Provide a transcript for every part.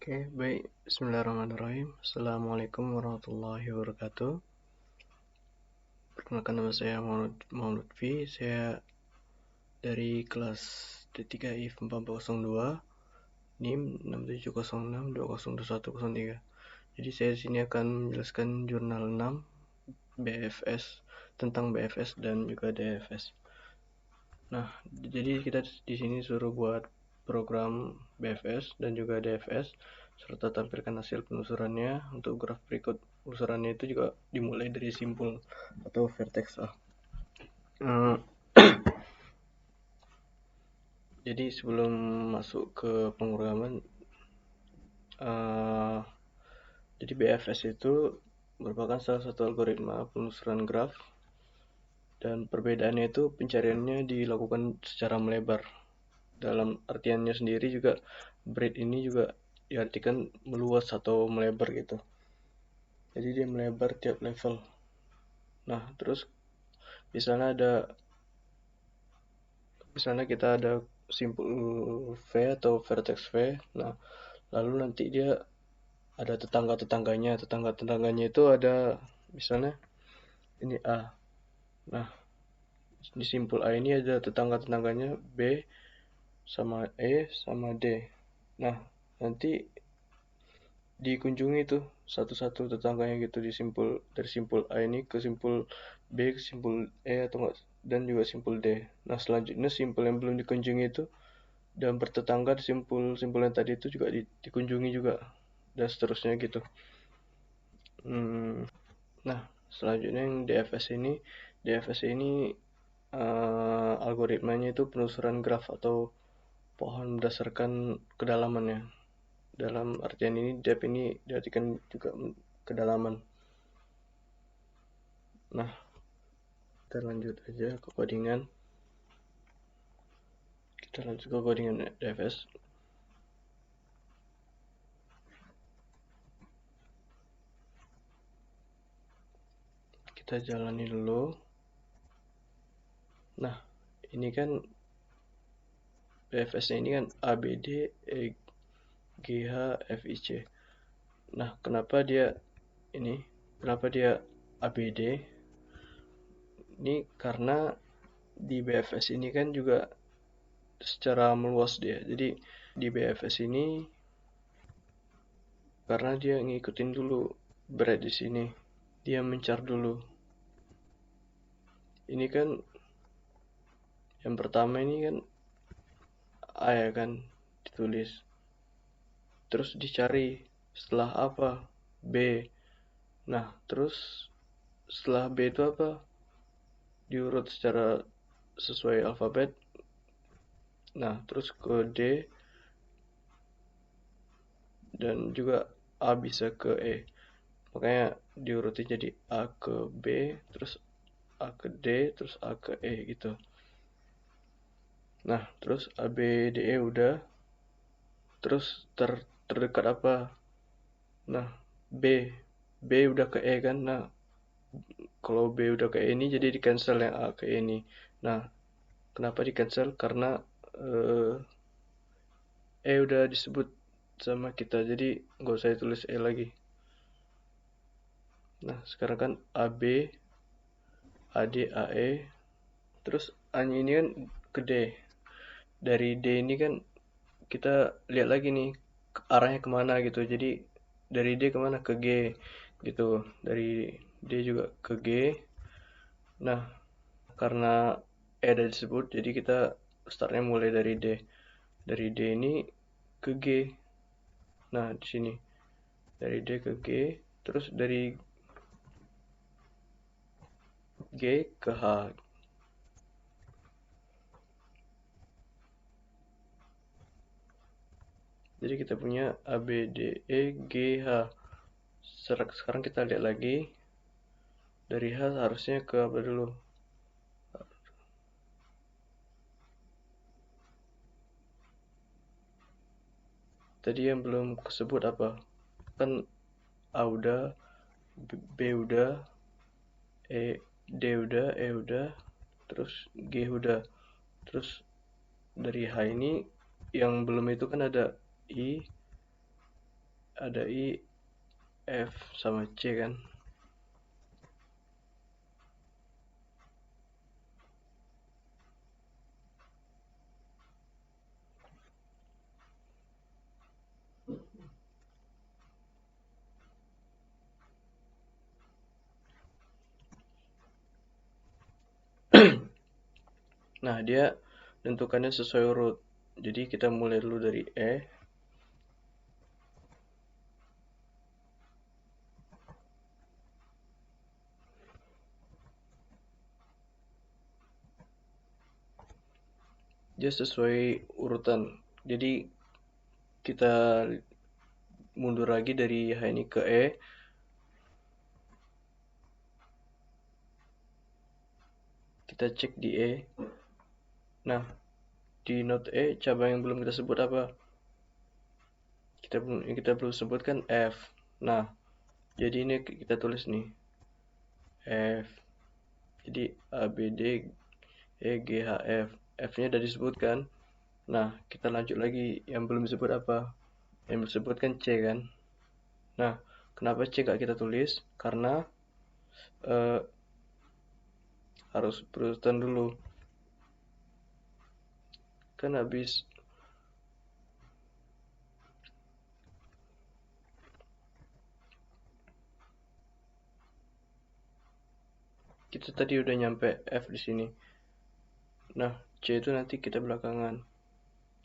Oke, baik. Bismillahirrahmanirrahim. Assalamualaikum warahmatullahi wabarakatuh. Perkenalkan, nama saya Muhammad Lutfi. Saya dari kelas D3 IF 4402, NIM 6706202103. Jadi saya di sini akan menjelaskan jurnal 6 BFS, tentang BFS dan juga DFS. Nah, jadi kita di sini suruh buat program BFS dan juga DFS serta tampilkan hasil penelusurannya. Untuk graf berikut penelusurannya itu juga dimulai dari simpul atau vertex A. Jadi sebelum masuk ke pemrograman, jadi BFS itu merupakan salah satu algoritma penelusuran graf, dan perbedaannya itu pencariannya dilakukan secara melebar. Dalam artiannya sendiri juga breadth ini juga diartikan meluas atau melebar gitu. Jadi dia melebar tiap level. Nah, terus misalnya kita ada simpul V atau vertex V. Nah, lalu nanti dia ada tetangga-tetangganya itu ada, misalnya ini A. Nah, di simpul A ini ada tetangga-tetangganya B sama E sama D. Nah, nanti dikunjungi tuh satu-satu tetangganya gitu, dari simpul A ini ke simpul B, ke simpul E atau enggak, dan juga simpul D. Nah, selanjutnya simpul yang belum dikunjungi itu dan bertetangga di simpul yang tadi itu juga dikunjungi juga, dan seterusnya gitu. Nah, selanjutnya yang DFS ini algoritmanya itu penelusuran graf atau pohon berdasarkan kedalamannya. Dalam artian ini depth ini diartikan juga kedalaman. Nah, kita lanjut aja ke codingan. DFS. Kita jalani dulu. Nah, ini kan BFS-nya ini kan ABD, GH, FIC. Nah, kenapa dia ABD? Ini karena di BFS ini kan juga secara meluas dia. Jadi di BFS ini karena dia ngikutin dulu breadth di sini, dia mencar dulu. Ini kan yang pertama ini kan A ya kan, ditulis. Terus dicari setelah apa? B. Nah, terus setelah B itu apa? Diurut secara sesuai alfabet. Nah, terus ke D, dan juga A bisa ke E. Makanya diurutin jadi A ke B, terus A ke D, terus A ke E gitu. Nah, terus A, B, D, E udah. Terus terdekat apa? Nah, B. B udah ke E kan? Nah, kalau B udah ke E ini jadi di cancel yang A ke E ini. Nah, kenapa di cancel? Karena E udah disebut sama kita, jadi nggak usah tulis E lagi. Nah, sekarang kan AB, AD, AE, terus A nya ini kan ke D. Dari D ini kan kita lihat lagi nih arahnya kemana gitu. Jadi dari D kemana? Ke G gitu. Dari D juga ke G. Nah, karena E ada disebut, jadi kita startnya mulai dari D. Dari D ini ke G. Nah, di sini dari D ke G, terus dari G ke H. Jadi kita punya A, B, D, E, G, H. Sekarang kita lihat lagi. Dari H harusnya ke apa dulu? Tadi yang belum kesebut apa? Kan A udah, B udah, D udah, E udah, terus G udah. Terus dari H ini yang belum itu kan ada I, ada I, F sama C kan. Nah, dia tentukannya sesuai urut. Jadi kita mulai dulu dari E. Dia sesuai urutan. Jadi kita mundur lagi dari H ini ke E. Kita cek di E. Nah, di note E cabang yang belum kita sebut apa? Kita belum sebutkan F. Nah, jadi ini kita tulis nih F. Jadi A B D E G H F. F-nya udah disebutkan. Nah, kita lanjut lagi. Yang belum disebut apa? Yang belum disebutkan C kan? Nah, kenapa C gak kita tulis? Karena eh, harus berurutan dulu. Kan habis kita tadi udah nyampe F di sini. Nah, C itu nanti kita belakangan.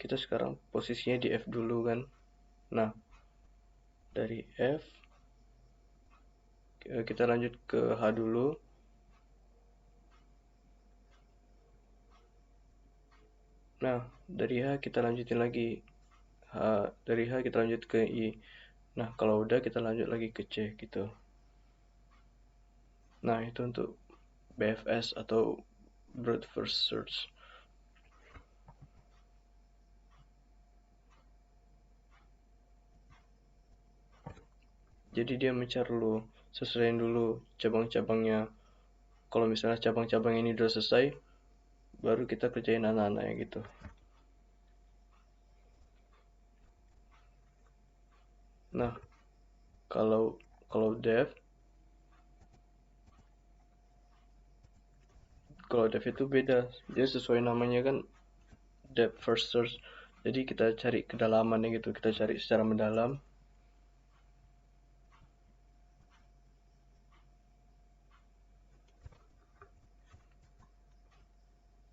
Kita sekarang posisinya di F dulu kan. Nah, dari F kita lanjut ke H dulu. Nah, dari H kita lanjutin lagi. Dari H kita lanjut ke I. Nah, kalau udah kita lanjut lagi ke C gitu. Nah, itu untuk BFS atau Broad First Search. Jadi dia mencari dulu, sesuaiin dulu cabang-cabangnya. Kalau misalnya cabang-cabang ini udah selesai, baru kita kerjain anak-anaknya gitu. Nah, kalau kalau dev itu beda. Dia sesuai namanya kan depth first search. Jadi kita cari kedalamannya gitu, kita cari secara mendalam.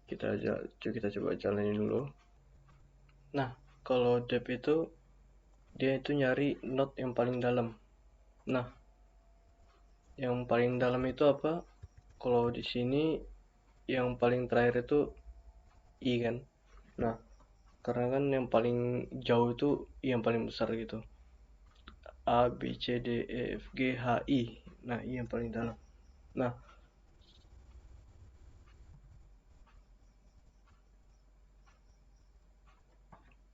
Kita coba jalanin dulu. Nah, kalau depth itu dia itu nyari node yang paling dalam. Nah, yang paling dalam itu apa? Kalau di sini yang paling terakhir itu I kan. Nah, karena kan yang paling jauh itu I yang paling besar gitu. A, B, C, D, E, F, G, H, I. Nah, I yang paling dalam. Nah,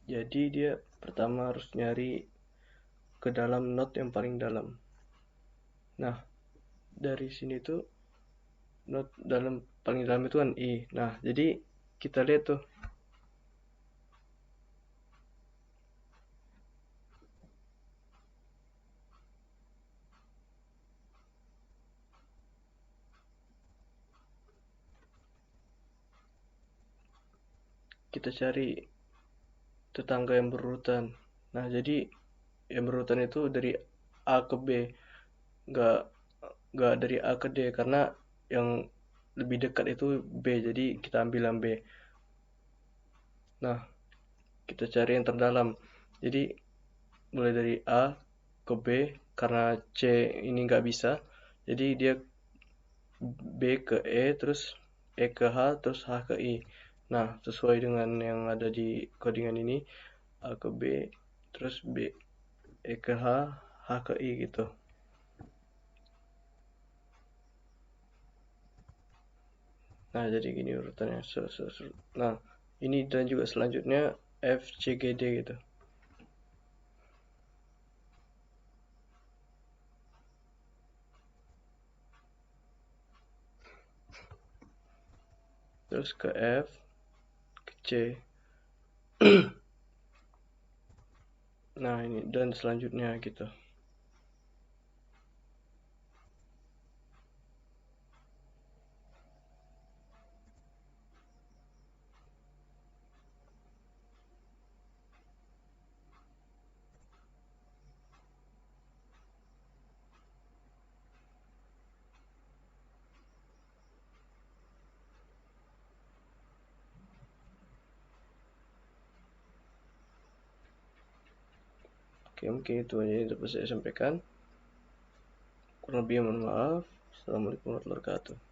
jadi dia pertama harus nyari ke dalam node yang paling dalam. Nah, dari sini tuh node paling dalam itu kan I. Nah, jadi kita lihat tuh kita cari tetangga yang berurutan. Nah, jadi yang berurutan itu dari A ke B, nggak nggak dari A ke D karena yang lebih dekat itu B, jadi kita ambil yang B. Nah, kita cari yang terdalam. Jadi mulai dari A ke B karena C ini nggak bisa. Jadi dia B ke E terus E ke H terus H ke I. Nah, sesuai dengan yang ada di codingan ini A ke B terus B E ke H H ke I gitu. Nah, jadi gini urutannya. Nah, ini dan juga selanjutnya F C G D gitu. Terus ke F, ke C. Nah, ini dan selanjutnya gitu. Oke, mungkin itu aja yang dapat saya sampaikan. Kurang lebih mohon maaf. Assalamualaikum warahmatullahi wabarakatuh.